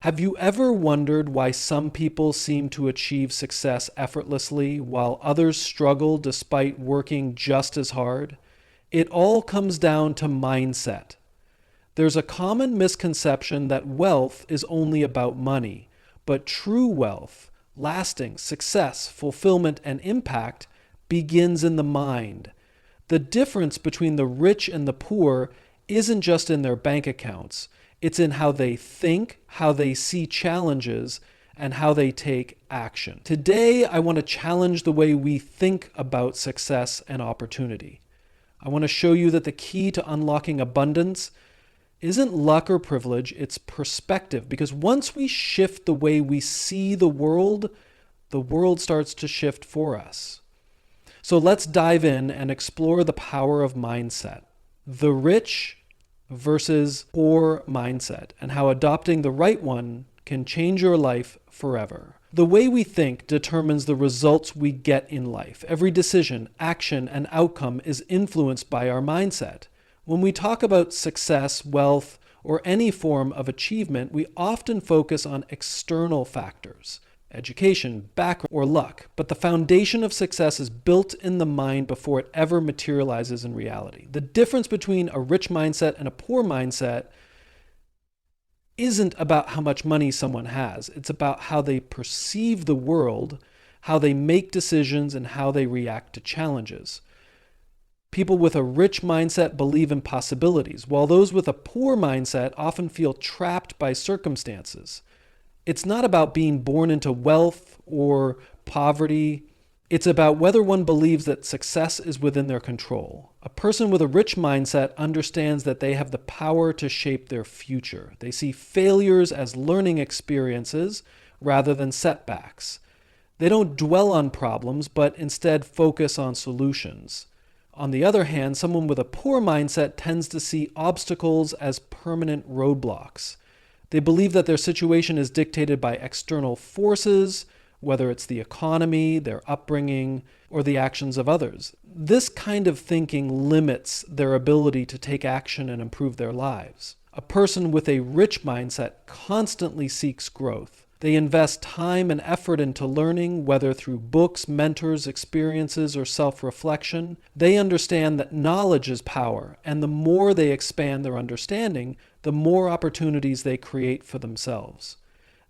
Have you ever wondered why some people seem to achieve success effortlessly while others struggle despite working just as hard? It all comes down to mindset. There's a common misconception that wealth is only about money, but true wealth, lasting success, fulfillment, and impact begins in the mind. The difference between the rich and the poor isn't just in their bank accounts. It's in how they think, how they see challenges, and how they take action. Today, I want to challenge the way we think about success and opportunity. I want to show you that the key to unlocking abundance isn't luck or privilege, it's perspective. Because once we shift the way we see the world starts to shift for us. So let's dive in and explore the power of mindset. The rich versus poor mindset, and how adopting the right one can change your life forever. The way we think determines the results we get in life. Every decision, action, and outcome is influenced by our mindset. When we talk about success, wealth, or any form of achievement, we often focus on external factors, education, background, or luck. But the foundation of success is built in the mind before it ever materializes in reality. The difference between a rich mindset and a poor mindset isn't about how much money someone has. It's about how they perceive the world, how they make decisions, and how they react to challenges. People with a rich mindset believe in possibilities, while those with a poor mindset often feel trapped by circumstances. It's not about being born into wealth or poverty. It's about whether one believes that success is within their control. A person with a rich mindset understands that they have the power to shape their future. They see failures as learning experiences rather than setbacks. They don't dwell on problems, but instead focus on solutions. On the other hand, someone with a poor mindset tends to see obstacles as permanent roadblocks. They believe that their situation is dictated by external forces, whether it's the economy, their upbringing, or the actions of others. This kind of thinking limits their ability to take action and improve their lives. A person with a rich mindset constantly seeks growth. They invest time and effort into learning, whether through books, mentors, experiences, or self-reflection. They understand that knowledge is power, and the more they expand their understanding, the more opportunities they create for themselves.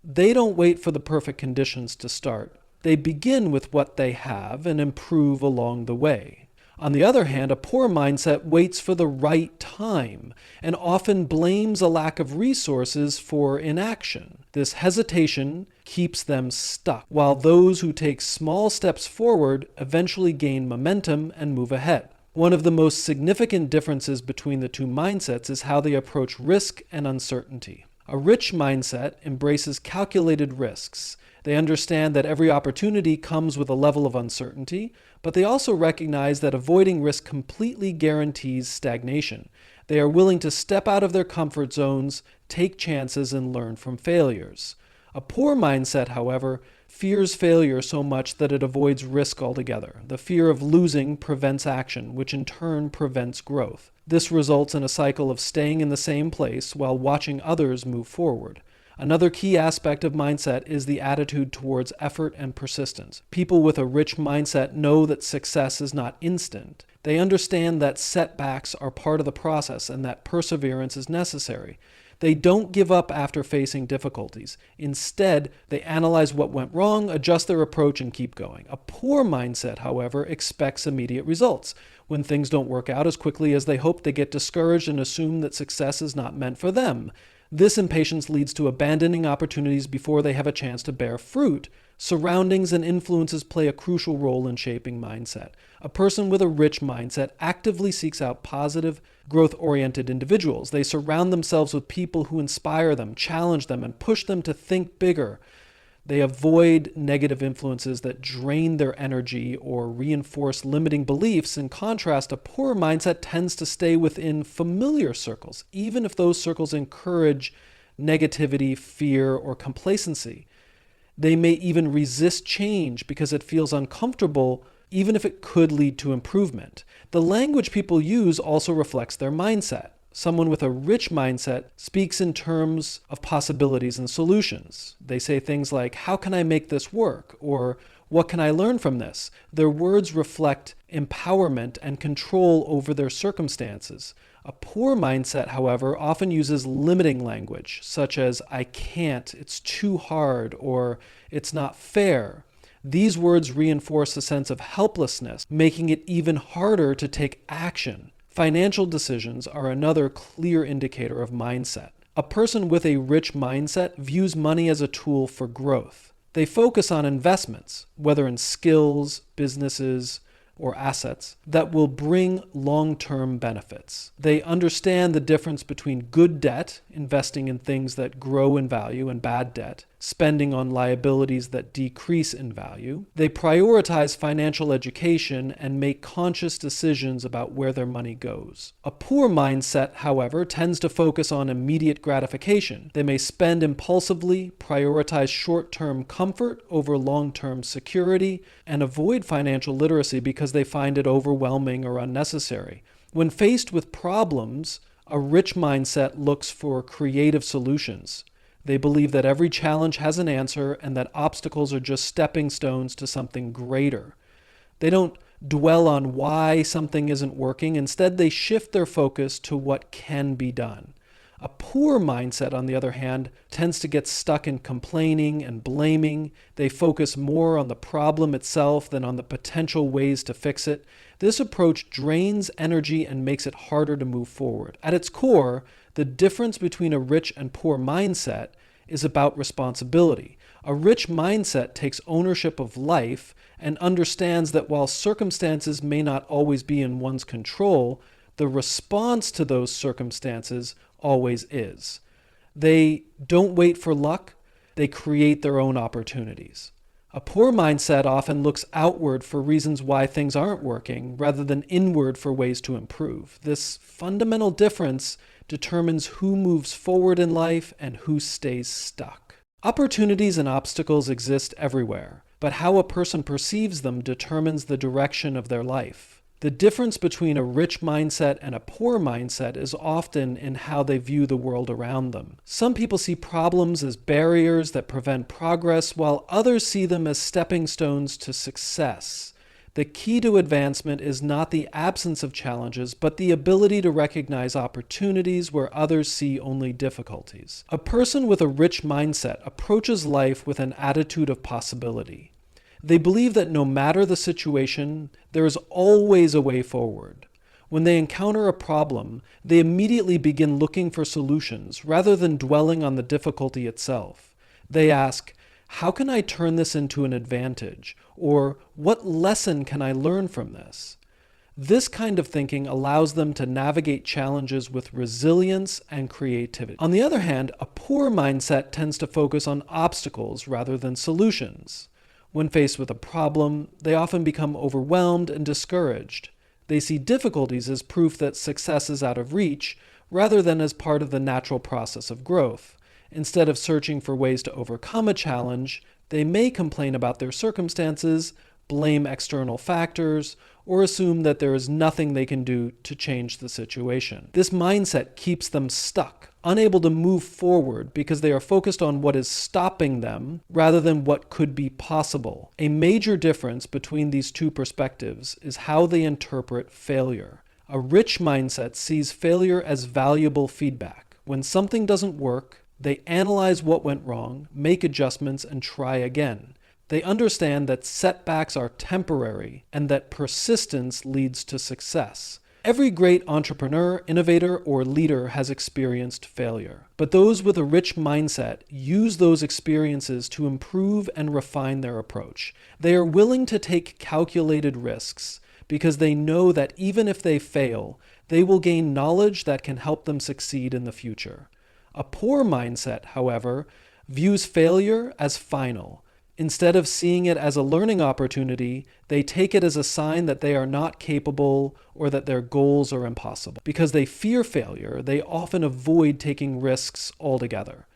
They don't wait for the perfect conditions to start. They begin with what they have and improve along the way. On the other hand, a poor mindset waits for the right time and often blames a lack of resources for inaction. This hesitation keeps them stuck, while those who take small steps forward eventually gain momentum and move ahead. One of the most significant differences between the two mindsets is how they approach risk and uncertainty. A rich mindset embraces calculated risks. They understand that every opportunity comes with a level of uncertainty, but they also recognize that avoiding risk completely guarantees stagnation. They are willing to step out of their comfort zones, take chances, and learn from failures. A poor mindset, however, fears failure so much that it avoids risk altogether. The fear of losing prevents action, which in turn prevents growth. This results in a cycle of staying in the same place while watching others move forward. Another key aspect of mindset is the attitude towards effort and persistence. People with a rich mindset know that success is not instant. They understand that setbacks are part of the process and that perseverance is necessary. They don't give up after facing difficulties. Instead, they analyze what went wrong, adjust their approach, and keep going. A poor mindset, however, expects immediate results. When things don't work out as quickly as they hope, they get discouraged and assume that success is not meant for them. This impatience leads to abandoning opportunities before they have a chance to bear fruit. Surroundings and influences play a crucial role in shaping mindset. A person with a rich mindset actively seeks out positive, growth-oriented individuals. They surround themselves with people who inspire them, challenge them, and push them to think bigger. They avoid negative influences that drain their energy or reinforce limiting beliefs. In contrast, a poor mindset tends to stay within familiar circles, even if those circles encourage negativity, fear, or complacency. They may even resist change because it feels uncomfortable, even if it could lead to improvement. The language people use also reflects their mindset. Someone with a rich mindset speaks in terms of possibilities and solutions. They say things like, how can I make this work? Or what can I learn from this? Their words reflect empowerment and control over their circumstances. A poor mindset, however, often uses limiting language, such as, I can't, it's too hard, or it's not fair. These words reinforce a sense of helplessness, making it even harder to take action. Financial decisions are another clear indicator of mindset. A person with a rich mindset views money as a tool for growth. They focus on investments, whether in skills, businesses, or assets, that will bring long-term benefits. They understand the difference between good debt, investing in things that grow in value, and bad debt, spending on liabilities that decrease in value. They prioritize financial education and make conscious decisions about where their money goes. A poor mindset, however, tends to focus on immediate gratification. They may spend impulsively, prioritize short-term comfort over long-term security, and avoid financial literacy because they find it overwhelming or unnecessary. When faced with problems, a rich mindset looks for creative solutions. They believe that every challenge has an answer and that obstacles are just stepping stones to something greater. They don't dwell on why something isn't working. Instead, they shift their focus to what can be done. A poor mindset, on the other hand, tends to get stuck in complaining and blaming. They focus more on the problem itself than on the potential ways to fix it. This approach drains energy and makes it harder to move forward. At its core, the difference between a rich and poor mindset is about responsibility. A rich mindset takes ownership of life and understands that while circumstances may not always be in one's control, the response to those circumstances always is. They don't wait for luck, they create their own opportunities. A poor mindset often looks outward for reasons why things aren't working, rather than inward for ways to improve. This fundamental difference determines who moves forward in life and who stays stuck. Opportunities and obstacles exist everywhere, but how a person perceives them determines the direction of their life. The difference between a rich mindset and a poor mindset is often in how they view the world around them. Some people see problems as barriers that prevent progress, while others see them as stepping stones to success. The key to advancement is not the absence of challenges, but the ability to recognize opportunities where others see only difficulties. A person with a rich mindset approaches life with an attitude of possibility. They believe that no matter the situation, there is always a way forward. When they encounter a problem, they immediately begin looking for solutions rather than dwelling on the difficulty itself. They ask, how can I turn this into an advantage? Or what lesson can I learn from this? This kind of thinking allows them to navigate challenges with resilience and creativity. On the other hand, a poor mindset tends to focus on obstacles rather than solutions. When faced with a problem, they often become overwhelmed and discouraged. They see difficulties as proof that success is out of reach, rather than as part of the natural process of growth. Instead of searching for ways to overcome a challenge, they may complain about their circumstances, blame external factors, or assume that there is nothing they can do to change the situation. This mindset keeps them stuck, unable to move forward because they are focused on what is stopping them rather than what could be possible. A major difference between these two perspectives is how they interpret failure. A rich mindset sees failure as valuable feedback. When something doesn't work, they analyze what went wrong, make adjustments, and try again. They understand that setbacks are temporary and that persistence leads to success. Every great entrepreneur, innovator, or leader has experienced failure. But those with a rich mindset use those experiences to improve and refine their approach. They are willing to take calculated risks because they know that even if they fail, they will gain knowledge that can help them succeed in the future. A poor mindset, however, views failure as final. Instead of seeing it as a learning opportunity, they take it as a sign that they are not capable or that their goals are impossible. Because they fear failure, they often avoid taking risks altogether.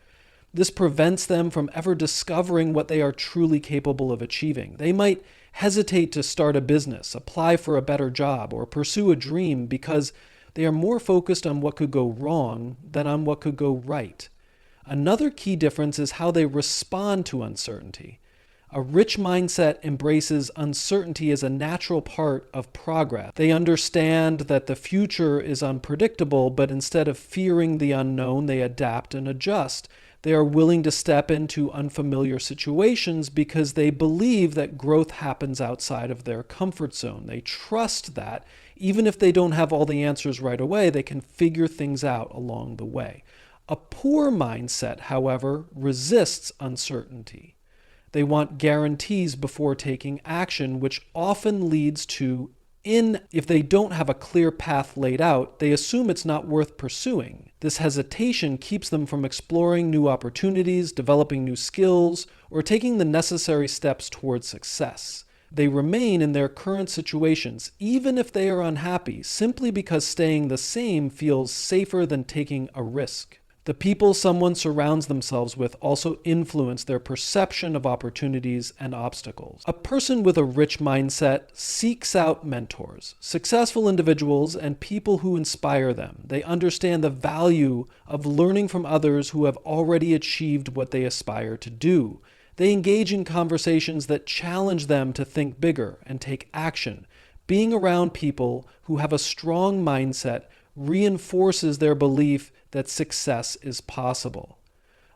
This prevents them from ever discovering what they are truly capable of achieving. They might hesitate to start a business, apply for a better job, or pursue a dream because They are more focused on what could go wrong than on what could go right. Another key difference is how they respond to uncertainty. A rich mindset embraces uncertainty as a natural part of progress. They understand that the future is unpredictable, but instead of fearing the unknown, they adapt and adjust. They are willing to step into unfamiliar situations because they believe that growth happens outside of their comfort zone. They trust that even if they don't have all the answers right away, they can figure things out along the way. A poor mindset, however, resists uncertainty. They want guarantees before taking action, which often leads to if they don't have a clear path laid out, they assume it's not worth pursuing. This hesitation keeps them from exploring new opportunities, developing new skills, or taking the necessary steps towards success. They remain in their current situations, even if they are unhappy, simply because staying the same feels safer than taking a risk. The people someone surrounds themselves with also influence their perception of opportunities and obstacles. A person with a rich mindset seeks out mentors, successful individuals, and people who inspire them. They understand the value of learning from others who have already achieved what they aspire to do. They engage in conversations that challenge them to think bigger and take action. Being around people who have a strong mindset reinforces their belief that success is possible.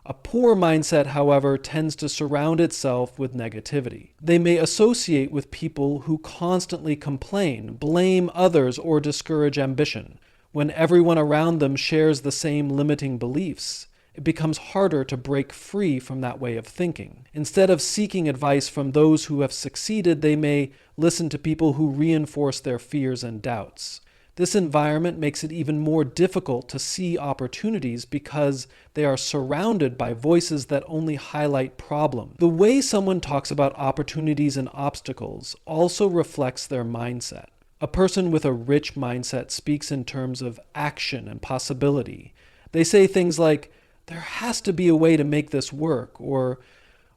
A poor mindset, however, tends to surround itself with negativity. They may associate with people who constantly complain, blame others, or discourage ambition. When everyone around them shares the same limiting beliefs, it becomes harder to break free from that way of thinking. Instead of seeking advice from those who have succeeded, they may listen to people who reinforce their fears and doubts. This environment makes it even more difficult to see opportunities because they are surrounded by voices that only highlight problems. The way someone talks about opportunities and obstacles also reflects their mindset. A person with a rich mindset speaks in terms of action and possibility. They say things like, "There has to be a way to make this work," or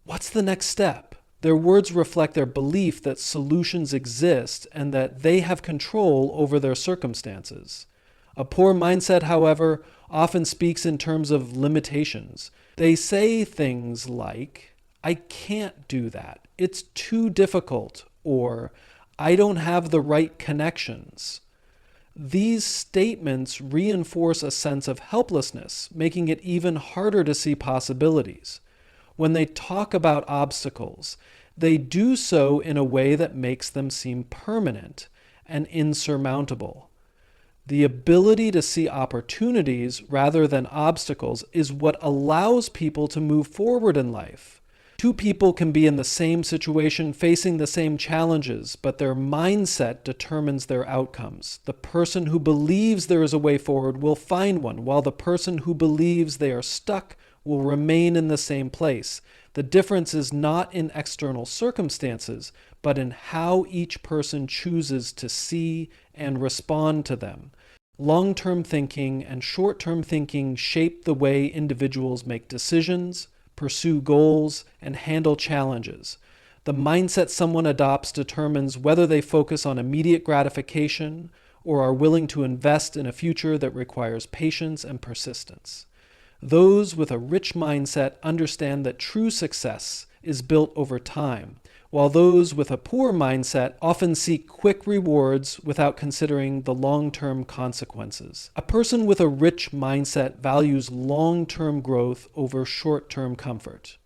"What's the next step?" Their words reflect their belief that solutions exist and that they have control over their circumstances. A poor mindset, however, often speaks in terms of limitations. They say things like, "I can't do that. It's too difficult," or "I don't have the right connections." These statements reinforce a sense of helplessness, making it even harder to see possibilities. When they talk about obstacles, they do so in a way that makes them seem permanent and insurmountable. The ability to see opportunities rather than obstacles is what allows people to move forward in life. Two people can be in the same situation, facing the same challenges, but their mindset determines their outcomes. The person who believes there is a way forward will find one, while the person who believes they are stuck will remain in the same place. The difference is not in external circumstances, but in how each person chooses to see and respond to them. Long-term thinking and short-term thinking shape the way individuals make decisions, pursue goals, and handle challenges. The mindset someone adopts determines whether they focus on immediate gratification or are willing to invest in a future that requires patience and persistence. Those with a rich mindset understand that true success is built over time, while those with a poor mindset often seek quick rewards without considering the long-term consequences. A person with a rich mindset values long-term growth over short-term comfort.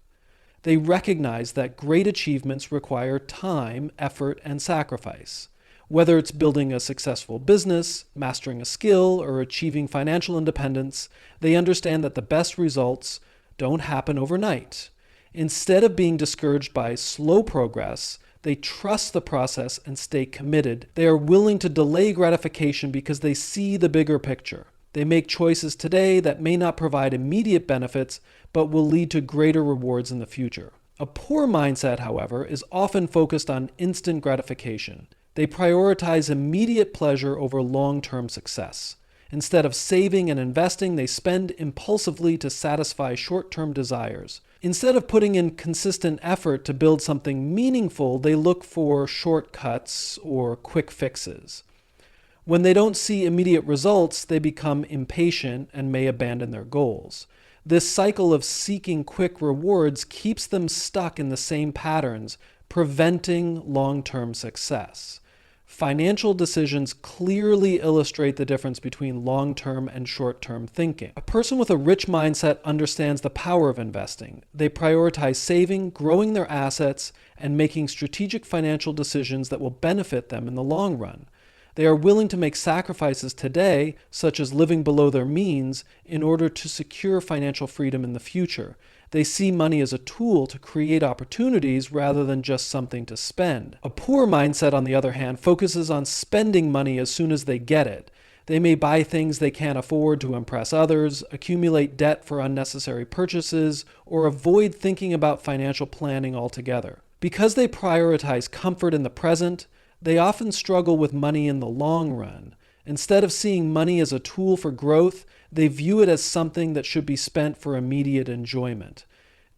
They recognize that great achievements require time, effort, and sacrifice. Whether it's building a successful business, mastering a skill, or achieving financial independence, they understand that the best results don't happen overnight. Instead of being discouraged by slow progress, they trust the process and stay committed. They are willing to delay gratification because they see the bigger picture. They make choices today that may not provide immediate benefits, but will lead to greater rewards in the future. A poor mindset, however, is often focused on instant gratification. They prioritize immediate pleasure over long-term success. Instead of saving and investing, they spend impulsively to satisfy short-term desires. Instead of putting in consistent effort to build something meaningful, they look for shortcuts or quick fixes. When they don't see immediate results, they become impatient and may abandon their goals. This cycle of seeking quick rewards keeps them stuck in the same patterns, preventing long-term success. Financial decisions clearly illustrate the difference between long-term and short-term thinking. A person with a rich mindset understands the power of investing. They prioritize saving, growing their assets, and making strategic financial decisions that will benefit them in the long run. They are willing to make sacrifices today, such as living below their means, in order to secure financial freedom in the future. They see money as a tool to create opportunities rather than just something to spend. A poor mindset, on the other hand, focuses on spending money as soon as they get it. They may buy things they can't afford to impress others, accumulate debt for unnecessary purchases, or avoid thinking about financial planning altogether. Because they prioritize comfort in the present, they often struggle with money in the long run. Instead of seeing money as a tool for growth, they view it as something that should be spent for immediate enjoyment.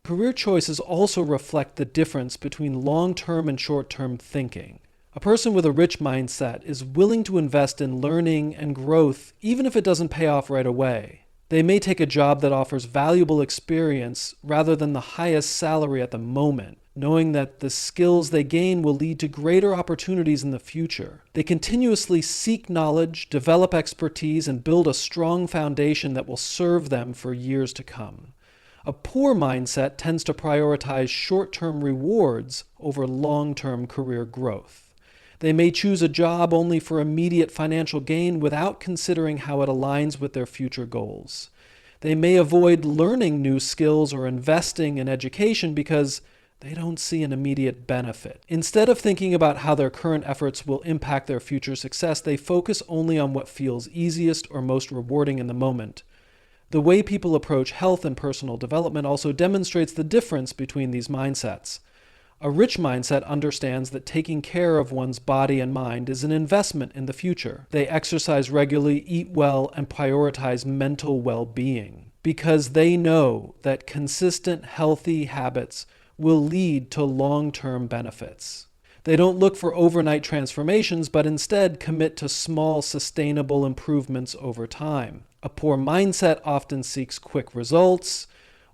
Career choices also reflect the difference between long-term and short-term thinking. A person with a rich mindset is willing to invest in learning and growth even if it doesn't pay off right away. They may take a job that offers valuable experience rather than the highest salary at the moment, knowing that the skills they gain will lead to greater opportunities in the future. They continuously seek knowledge, develop expertise, and build a strong foundation that will serve them for years to come. A poor mindset tends to prioritize short-term rewards over long-term career growth. They may choose a job only for immediate financial gain without considering how it aligns with their future goals. They may avoid learning new skills or investing in education because they don't see an immediate benefit. Instead of thinking about how their current efforts will impact their future success, they focus only on what feels easiest or most rewarding in the moment. The way people approach health and personal development also demonstrates the difference between these mindsets. A rich mindset understands that taking care of one's body and mind is an investment in the future. They exercise regularly, eat well, and prioritize mental well-being because they know that consistent, healthy habits will lead to long-term benefits. They don't look for overnight transformations, but instead commit to small, sustainable improvements over time. A poor mindset often seeks quick results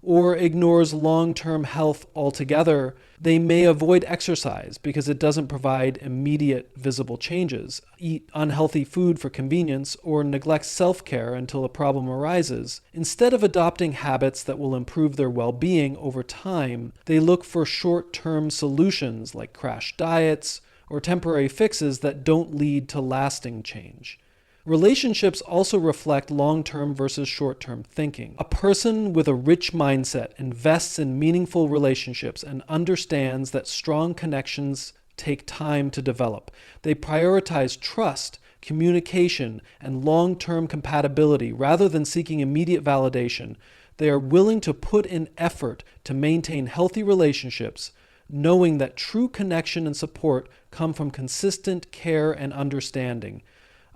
or ignores long-term health altogether. They may avoid exercise because it doesn't provide immediate visible changes, eat unhealthy food for convenience, or neglect self-care until a problem arises. Instead of adopting habits that will improve their well-being over time, they look for short-term solutions like crash diets or temporary fixes that don't lead to lasting change. Relationships also reflect long-term versus short-term thinking. A person with a rich mindset invests in meaningful relationships and understands that strong connections take time to develop. They prioritize trust, communication, and long-term compatibility rather than seeking immediate validation. They are willing to put in effort to maintain healthy relationships, knowing that true connection and support come from consistent care and understanding.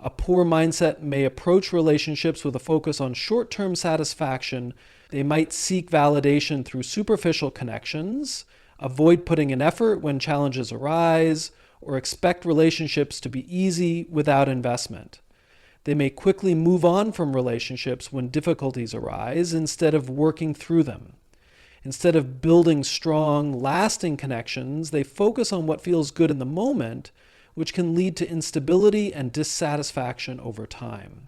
A poor mindset may approach relationships with a focus on short-term satisfaction. They might seek validation through superficial connections, avoid putting in effort when challenges arise, or expect relationships to be easy without investment. They may quickly move on from relationships when difficulties arise instead of working through them. Instead of building strong, lasting connections, they focus on what feels good in the moment, which can lead to instability and dissatisfaction over time.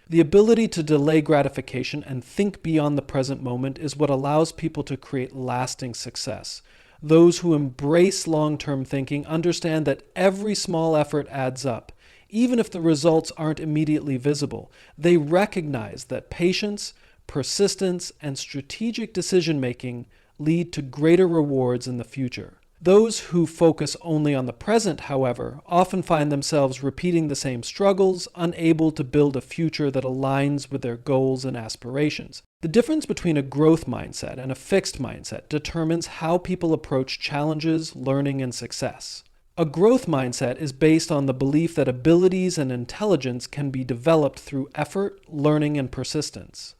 The ability to delay gratification and think beyond the present moment is what allows people to create lasting success. Those who embrace long-term thinking understand that every small effort adds up, even if the results aren't immediately visible. They recognize that patience, persistence, and strategic decision-making lead to greater rewards in the future. Those who focus only on the present, however, often find themselves repeating the same struggles, unable to build a future that aligns with their goals and aspirations. The difference between a growth mindset and a fixed mindset determines how people approach challenges, learning, and success. A growth mindset is based on the belief that abilities and intelligence can be developed through effort, learning, and persistence.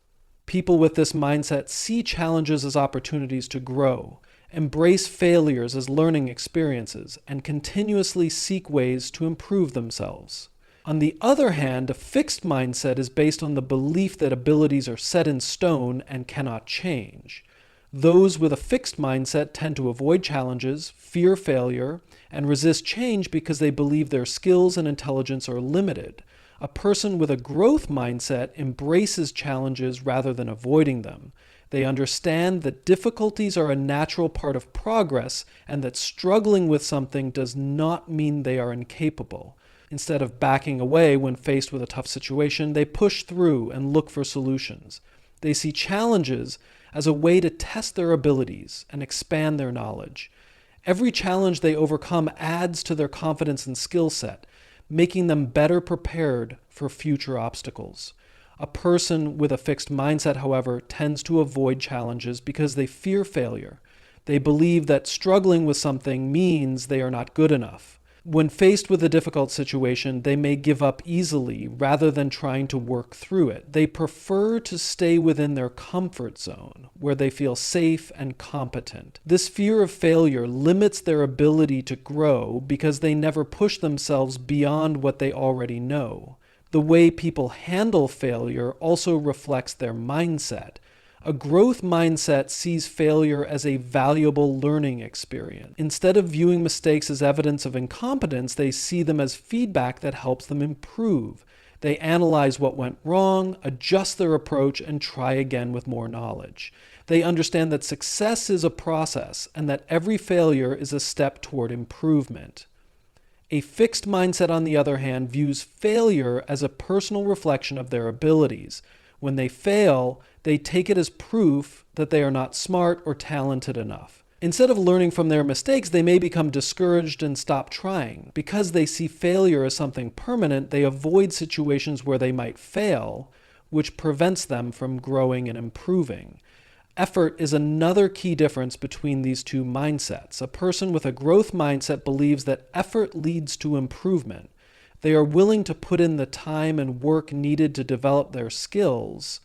People with this mindset see challenges as opportunities to grow, embrace failures as learning experiences, and continuously seek ways to improve themselves. On the other hand, a fixed mindset is based on the belief that abilities are set in stone and cannot change. Those with a fixed mindset tend to avoid challenges, fear failure, and resist change because they believe their skills and intelligence are limited. A person with a growth mindset embraces challenges rather than avoiding them. They understand that difficulties are a natural part of progress and that struggling with something does not mean they are incapable. Instead of backing away when faced with a tough situation, they push through and look for solutions. They see challenges as a way to test their abilities and expand their knowledge. Every challenge they overcome adds to their confidence and skill set, making them better prepared for future obstacles. A person with a fixed mindset, however, tends to avoid challenges because they fear failure. They believe that struggling with something means they are not good enough. When faced with a difficult situation, they may give up easily rather than trying to work through it. They prefer to stay within their comfort zone, where they feel safe and competent. This fear of failure limits their ability to grow because they never push themselves beyond what they already know. The way people handle failure also reflects their mindset. A growth mindset sees failure as a valuable learning experience. Instead of viewing mistakes as evidence of incompetence, they see them as feedback that helps them improve. They analyze what went wrong, adjust their approach, and try again with more knowledge. They understand that success is a process and that every failure is a step toward improvement. A fixed mindset, on the other hand, views failure as a personal reflection of their abilities. When they fail, they take it as proof that they are not smart or talented enough. Instead of learning from their mistakes, they may become discouraged and stop trying. Because they see failure as something permanent, they avoid situations where they might fail, which prevents them from growing and improving. Effort is another key difference between these two mindsets. A person with a growth mindset believes that effort leads to improvement. They are willing to put in the time and work needed to develop their skills,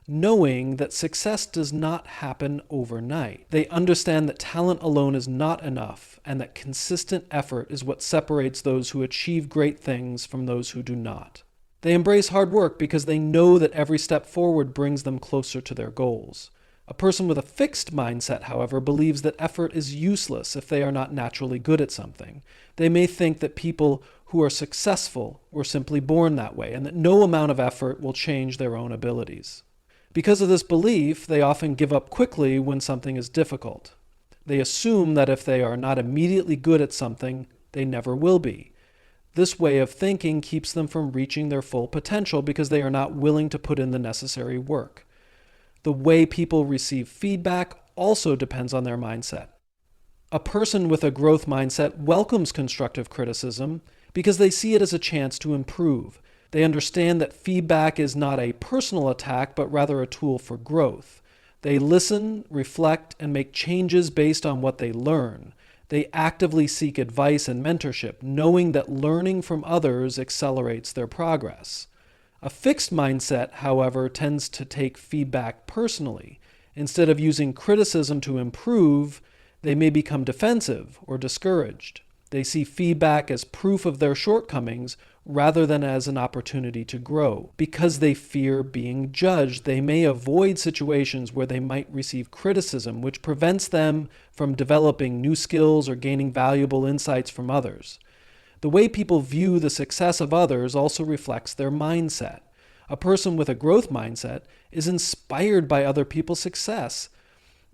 knowing that success does not happen overnight. They understand that talent alone is not enough, and that consistent effort is what separates those who achieve great things from those who do not. They embrace hard work because they know that every step forward brings them closer to their goals. A person with a fixed mindset, however, believes that effort is useless if they are not naturally good at something. They may think that people who are successful were simply born that way, and that no amount of effort will change their own abilities. Because of this belief, they often give up quickly when something is difficult. They assume that if they are not immediately good at something, they never will be. This way of thinking keeps them from reaching their full potential because they are not willing to put in the necessary work. The way people receive feedback also depends on their mindset. A person with a growth mindset welcomes constructive criticism because they see it as a chance to improve. They understand that feedback is not a personal attack, but rather a tool for growth. They listen, reflect, and make changes based on what they learn. They actively seek advice and mentorship, knowing that learning from others accelerates their progress. A fixed mindset, however, tends to take feedback personally. Instead of using criticism to improve, they may become defensive or discouraged. They see feedback as proof of their shortcomings rather than as an opportunity to grow. Because they fear being judged, they may avoid situations where they might receive criticism, which prevents them from developing new skills or gaining valuable insights from others. The way people view the success of others also reflects their mindset. A person with a growth mindset is inspired by other people's success.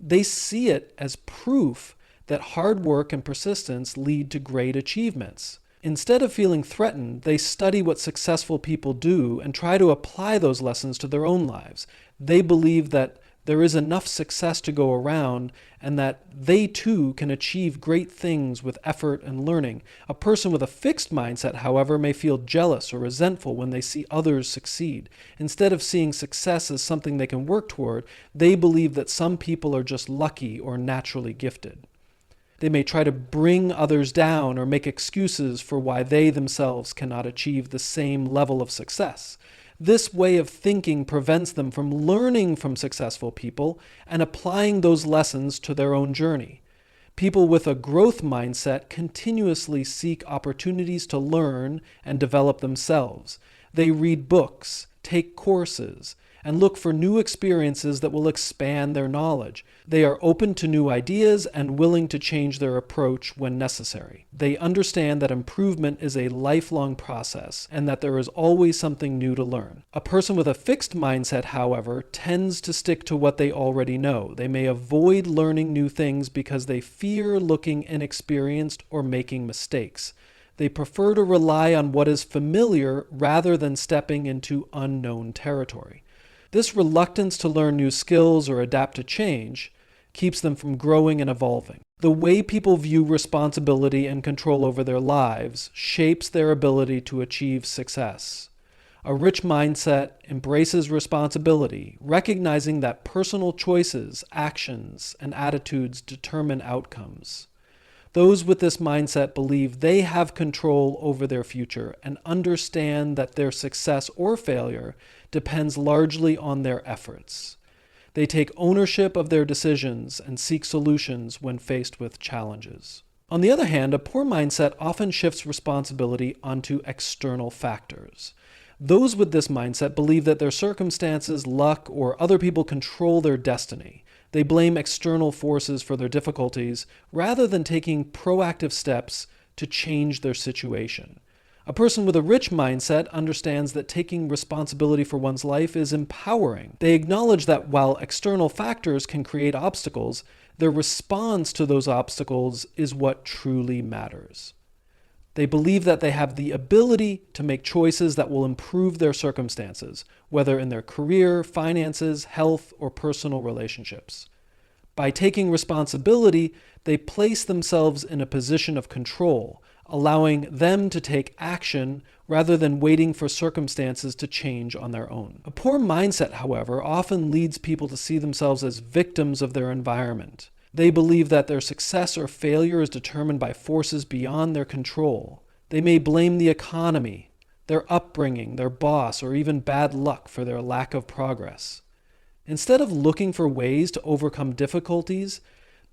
They see it as proof that hard work and persistence lead to great achievements. Instead of feeling threatened, they study what successful people do and try to apply those lessons to their own lives. They believe that there is enough success to go around and that they too can achieve great things with effort and learning. A person with a fixed mindset, however, may feel jealous or resentful when they see others succeed. Instead of seeing success as something they can work toward, they believe that some people are just lucky or naturally gifted. They may try to bring others down or make excuses for why they themselves cannot achieve the same level of success. This way of thinking prevents them from learning from successful people and applying those lessons to their own journey. People with a growth mindset continuously seek opportunities to learn and develop themselves. They read books, take courses, and look for new experiences that will expand their knowledge. They are open to new ideas and willing to change their approach when necessary. They understand that improvement is a lifelong process and that there is always something new to learn. A person with a fixed mindset, however, tends to stick to what they already know. They may avoid learning new things because they fear looking inexperienced or making mistakes. They prefer to rely on what is familiar rather than stepping into unknown territory. This reluctance to learn new skills or adapt to change keeps them from growing and evolving. The way people view responsibility and control over their lives shapes their ability to achieve success. A rich mindset embraces responsibility, recognizing that personal choices, actions, and attitudes determine outcomes. Those with this mindset believe they have control over their future and understand that their success or failure depends largely on their efforts. They take ownership of their decisions and seek solutions when faced with challenges. On the other hand, a poor mindset often shifts responsibility onto external factors. Those with this mindset believe that their circumstances, luck, or other people control their destiny. They blame external forces for their difficulties rather than taking proactive steps to change their situation. A person with a rich mindset understands that taking responsibility for one's life is empowering. They acknowledge that while external factors can create obstacles, their response to those obstacles is what truly matters. They believe that they have the ability to make choices that will improve their circumstances, whether in their career, finances, health, or personal relationships. By taking responsibility, they place themselves in a position of control, allowing them to take action rather than waiting for circumstances to change on their own. A poor mindset, however, often leads people to see themselves as victims of their environment. They believe that their success or failure is determined by forces beyond their control. They may blame the economy, their upbringing, their boss, or even bad luck for their lack of progress. Instead of looking for ways to overcome difficulties,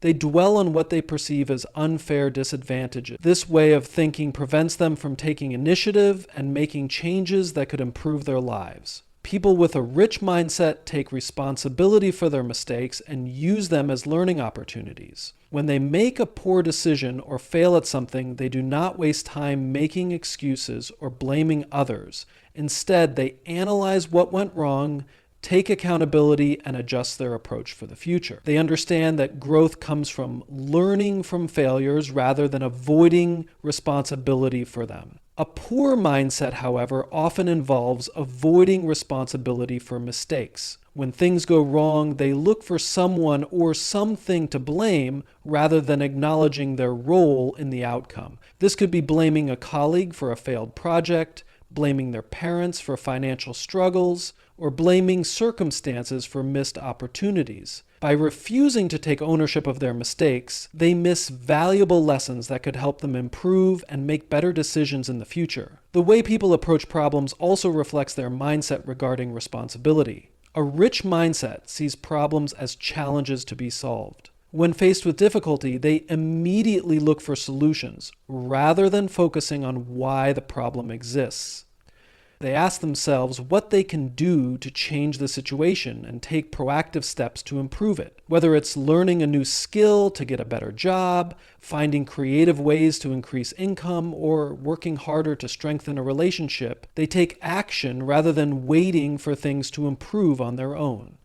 they dwell on what they perceive as unfair disadvantages. This way of thinking prevents them from taking initiative and making changes that could improve their lives. People with a rich mindset take responsibility for their mistakes and use them as learning opportunities. When they make a poor decision or fail at something, they do not waste time making excuses or blaming others. Instead, they analyze what went wrong, take accountability, and adjust their approach for the future. They understand that growth comes from learning from failures rather than avoiding responsibility for them. A poor mindset, however, often involves avoiding responsibility for mistakes. When things go wrong, they look for someone or something to blame rather than acknowledging their role in the outcome. This could be blaming a colleague for a failed project, blaming their parents for financial struggles, or blaming circumstances for missed opportunities. By refusing to take ownership of their mistakes, they miss valuable lessons that could help them improve and make better decisions in the future. The way people approach problems also reflects their mindset regarding responsibility. A rich mindset sees problems as challenges to be solved. When faced with difficulty, they immediately look for solutions rather than focusing on why the problem exists. They ask themselves what they can do to change the situation and take proactive steps to improve it. Whether it's learning a new skill to get a better job, finding creative ways to increase income, or working harder to strengthen a relationship, they take action rather than waiting for things to improve on their own.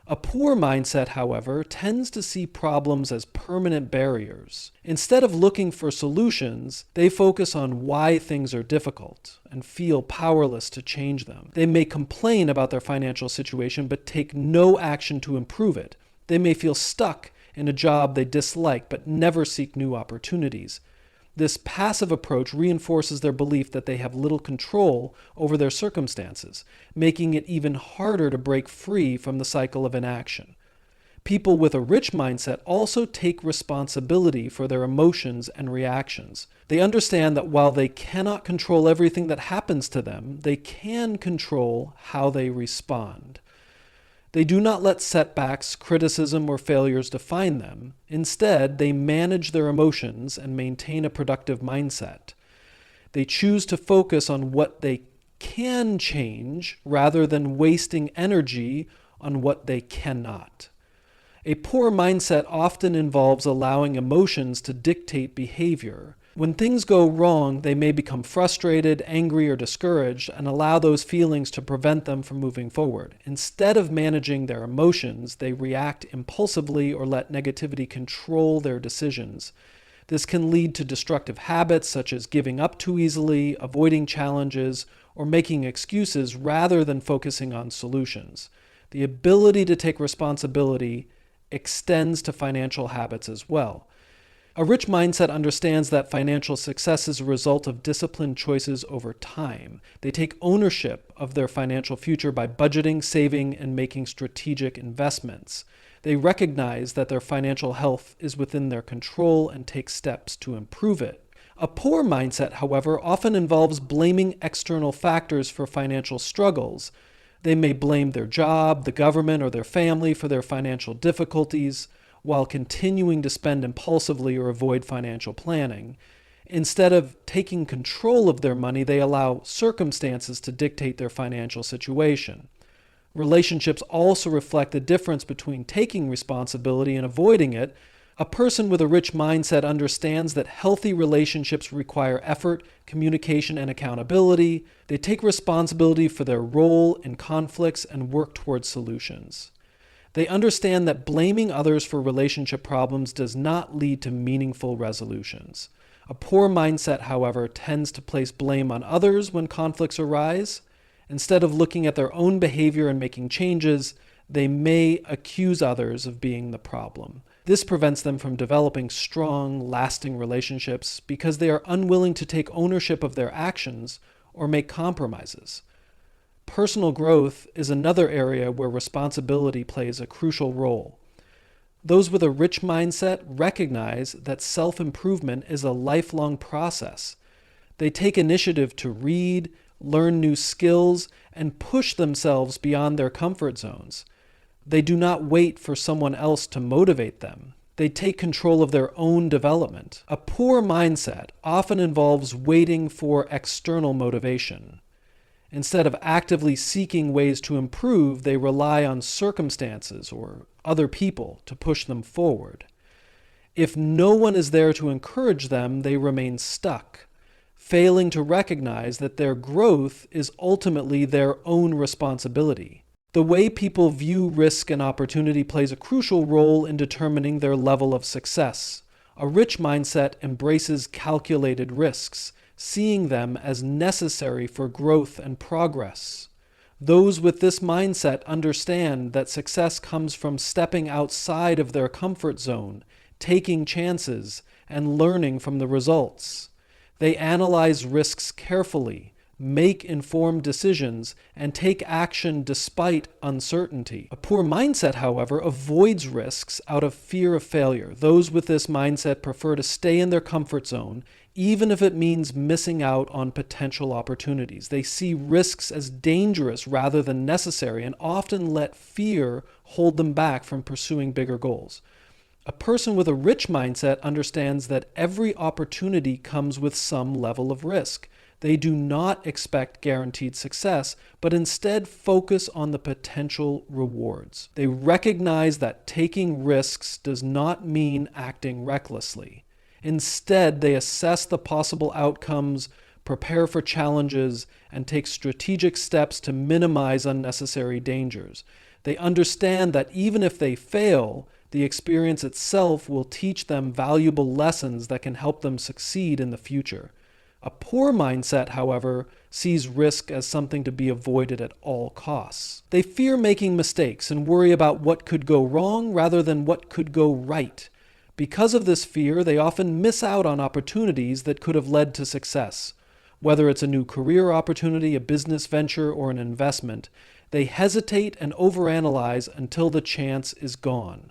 A poor mindset, however, tends to see problems as permanent barriers. Instead of looking for solutions, they focus on why things are difficult and feel powerless to change them. They may complain about their financial situation but take no action to improve it. They may feel stuck in a job they dislike but never seek new opportunities. This passive approach reinforces their belief that they have little control over their circumstances, making it even harder to break free from the cycle of inaction. People with a rich mindset also take responsibility for their emotions and reactions. They understand that while they cannot control everything that happens to them, they can control how they respond. They do not let setbacks, criticism, or failures define them. Instead, they manage their emotions and maintain a productive mindset. They choose to focus on what they can change rather than wasting energy on what they cannot. A poor mindset often involves allowing emotions to dictate behavior. When things go wrong, they may become frustrated, angry, or discouraged and allow those feelings to prevent them from moving forward. Instead of managing their emotions, they react impulsively or let negativity control their decisions. This can lead to destructive habits such as giving up too easily, avoiding challenges, or making excuses rather than focusing on solutions. The ability to take responsibility extends to financial habits as well. A rich mindset understands that financial success is a result of disciplined choices over time. They take ownership of their financial future by budgeting, saving, and making strategic investments. They recognize that their financial health is within their control and take steps to improve it. A poor mindset, however, often involves blaming external factors for financial struggles. They may blame their job, the government, or their family for their financial difficulties, while continuing to spend impulsively or avoid financial planning. Instead of taking control of their money, they allow circumstances to dictate their financial situation. Relationships also reflect the difference between taking responsibility and avoiding it. A person with a rich mindset understands that healthy relationships require effort, communication, and accountability. They take responsibility for their role in conflicts and work towards solutions. They understand that blaming others for relationship problems does not lead to meaningful resolutions. A poor mindset, however, tends to place blame on others when conflicts arise. Instead of looking at their own behavior and making changes, they may accuse others of being the problem. This prevents them from developing strong, lasting relationships because they are unwilling to take ownership of their actions or make compromises. Personal growth is another area where responsibility plays a crucial role. Those with a rich mindset recognize that self-improvement is a lifelong process. They take initiative to read, learn new skills, and push themselves beyond their comfort zones. They do not wait for someone else to motivate them. They take control of their own development. A poor mindset often involves waiting for external motivation. Instead of actively seeking ways to improve, they rely on circumstances or other people to push them forward. If no one is there to encourage them, they remain stuck, failing to recognize that their growth is ultimately their own responsibility. The way people view risk and opportunity plays a crucial role in determining their level of success. A rich mindset embraces calculated risks, seeing them as necessary for growth and progress. Those with this mindset understand that success comes from stepping outside of their comfort zone, taking chances, and learning from the results. They analyze risks carefully, make informed decisions, and take action despite uncertainty. A poor mindset, however, avoids risks out of fear of failure. Those with this mindset prefer to stay in their comfort zone, even if it means missing out on potential opportunities. They see risks as dangerous rather than necessary and often let fear hold them back from pursuing bigger goals. A person with a rich mindset understands that every opportunity comes with some level of risk. They do not expect guaranteed success, but instead focus on the potential rewards. They recognize that taking risks does not mean acting recklessly. Instead, they assess the possible outcomes, prepare for challenges, and take strategic steps to minimize unnecessary dangers. They understand that even if they fail, the experience itself will teach them valuable lessons that can help them succeed in the future. A poor mindset, however, sees risk as something to be avoided at all costs. They fear making mistakes and worry about what could go wrong rather than what could go right. Because of this fear, they often miss out on opportunities that could have led to success. Whether it's a new career opportunity, a business venture, or an investment, they hesitate and overanalyze until the chance is gone.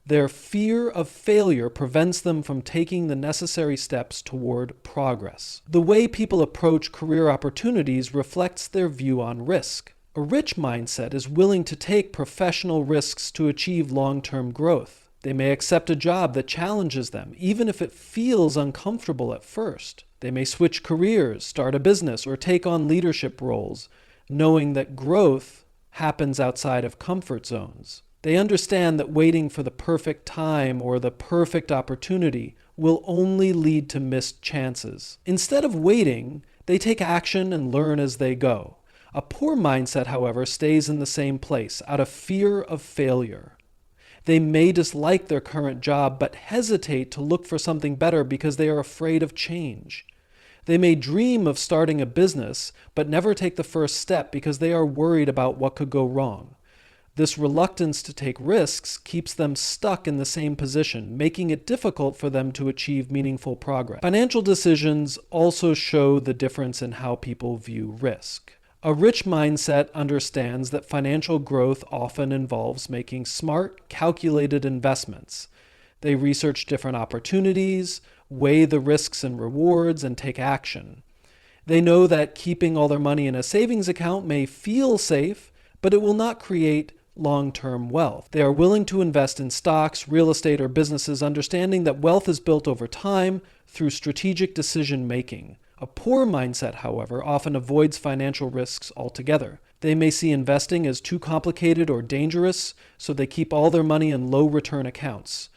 Their fear of failure prevents them from taking the necessary steps toward progress. The way people approach career opportunities reflects their view on risk. A rich mindset is willing to take professional risks to achieve long-term growth. They may accept a job that challenges them, even if it feels uncomfortable at first. They may switch careers, start a business, or take on leadership roles, knowing that growth happens outside of comfort zones. They understand that waiting for the perfect time or the perfect opportunity will only lead to missed chances. Instead of waiting, they take action and learn as they go. A poor mindset, however, stays in the same place out of fear of failure. They may dislike their current job, but hesitate to look for something better because they are afraid of change. They may dream of starting a business, but never take the first step because they are worried about what could go wrong. This reluctance to take risks keeps them stuck in the same position, making it difficult for them to achieve meaningful progress. Financial decisions also show the difference in how people view risk. A rich mindset understands that financial growth often involves making smart, calculated investments. They research different opportunities, weigh the risks and rewards, and take action. They know that keeping all their money in a savings account may feel safe, but it will not create long-term wealth. They are willing to invest in stocks, real estate, or businesses, understanding that wealth is built over time through strategic decision-making. A poor mindset, however, often avoids financial risks altogether. They may see investing as too complicated or dangerous, so they keep all their money in low-return accounts.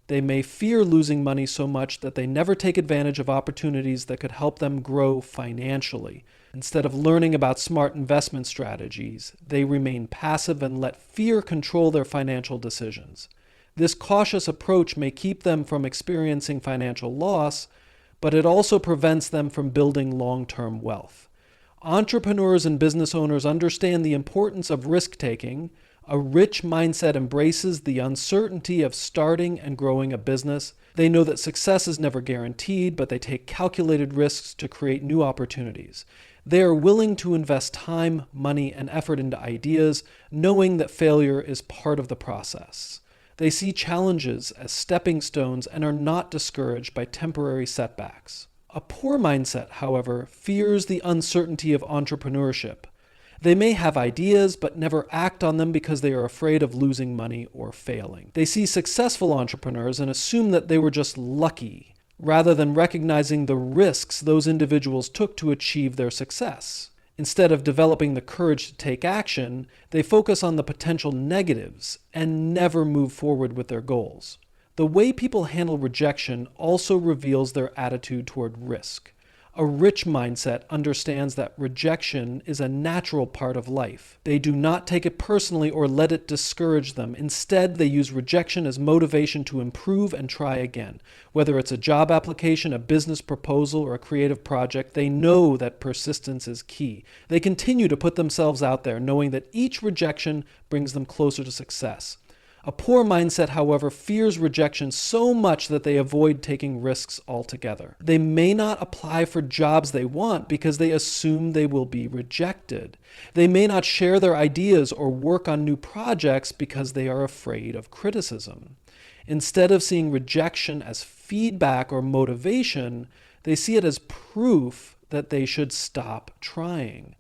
They may fear losing money so much that they never take advantage of opportunities that could help them grow financially. Instead of learning about smart investment strategies, they remain passive and let fear control their financial decisions. This cautious approach may keep them from experiencing financial loss, but it also prevents them from building long-term wealth. Entrepreneurs and business owners understand the importance of risk-taking. A rich mindset embraces the uncertainty of starting and growing a business. They know that success is never guaranteed, but they take calculated risks to create new opportunities. They are willing to invest time, money, and effort into ideas, knowing that failure is part of the process. They see challenges as stepping stones and are not discouraged by temporary setbacks. A poor mindset, however, fears the uncertainty of entrepreneurship. They may have ideas but never act on them because they are afraid of losing money or failing. They see successful entrepreneurs and assume that they were just lucky, rather than recognizing the risks those individuals took to achieve their success. Instead of developing the courage to take action, they focus on the potential negatives and never move forward with their goals. The way people handle rejection also reveals their attitude toward risk. A rich mindset understands that rejection is a natural part of life. They do not take it personally or let it discourage them. Instead, they use rejection as motivation to improve and try again. Whether it's a job application, a business proposal, or a creative project, they know that persistence is key. They continue to put themselves out there, knowing that each rejection brings them closer to success. A poor mindset, however, fears rejection so much that they avoid taking risks altogether. They may not apply for jobs they want because they assume they will be rejected. They may not share their ideas or work on new projects because they are afraid of criticism. Instead of seeing rejection as feedback or motivation, they see it as proof that they should stop trying.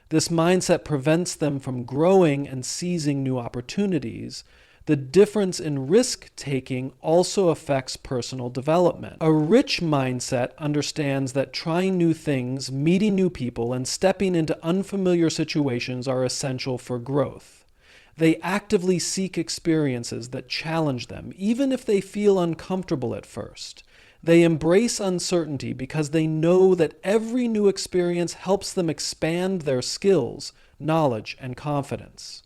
This mindset prevents them from growing and seizing new opportunities. The difference in risk-taking also affects personal development. A rich mindset understands that trying new things, meeting new people, and stepping into unfamiliar situations are essential for growth. They actively seek experiences that challenge them, even if they feel uncomfortable at first. They embrace uncertainty because they know that every new experience helps them expand their skills, knowledge, and confidence.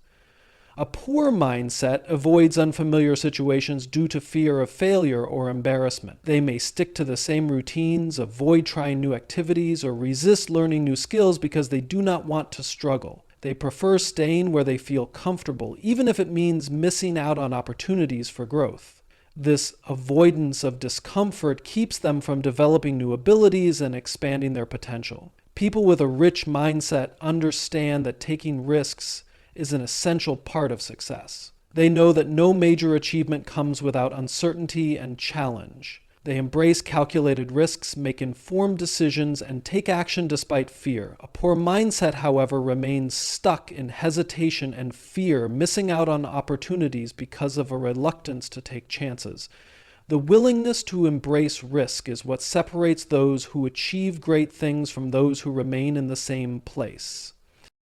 A poor mindset avoids unfamiliar situations due to fear of failure or embarrassment. They may stick to the same routines, avoid trying new activities, or resist learning new skills because they do not want to struggle. They prefer staying where they feel comfortable, even if it means missing out on opportunities for growth. This avoidance of discomfort keeps them from developing new abilities and expanding their potential. People with a rich mindset understand that taking risks is an essential part of success. They know that no major achievement comes without uncertainty and challenge. They embrace calculated risks, make informed decisions, and take action despite fear. A poor mindset, however, remains stuck in hesitation and fear, missing out on opportunities because of a reluctance to take chances. The willingness to embrace risk is what separates those who achieve great things from those who remain in the same place.